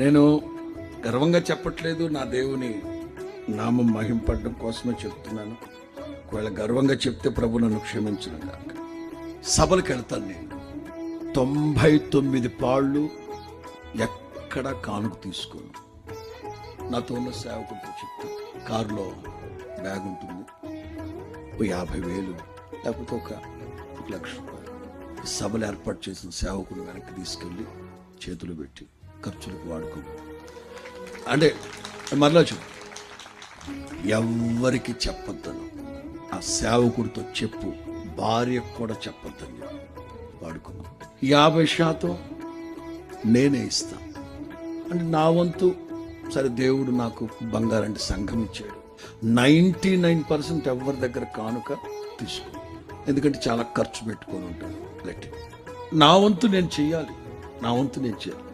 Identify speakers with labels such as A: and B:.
A: నేను గర్వంగా చెప్పట్లేదు, నా దేవుని నామం మహింపడడం కోసమే చెప్తున్నాను. ఒకవేళ గర్వంగా చెప్తే ప్రభు నన్ను క్షమించను కాక. సభలకు వెళ్తాను నేను. 99 పాళ్ళు ఎక్కడ కానుక తీసుకోను. నాతో ఉన్న సేవకుడితో చెప్తా, కారులో బ్యాగ్ ఉంటుంది, 50,000 లేకపోతే ఒక 1,00,000 రూపాయలు సభలు ఏర్పాటు చేసిన సేవకుడు వెనక్కి తీసుకెళ్ళి చేతులు పెట్టి ఖర్చులకు వాడుకోను. అంటే మరలా చెప్పు, ఎవ్వరికి చెప్పొద్దను. ఆ సేవకుడితో చెప్పు, భార్యకు కూడా చెప్పొద్దని వాడుకున్నాను. 50% నేనే ఇస్తాను. అంటే నా వంతు సరే, దేవుడు నాకు బంగారంటే సంఘం ఇచ్చాడు. 99% ఎవరి దగ్గర కానుక తీసుకో, ఎందుకంటే చాలా ఖర్చు పెట్టుకొని ఉంటాను. నా వంతు నేను చెయ్యాలి, నా వంతు నేను చేయాలి.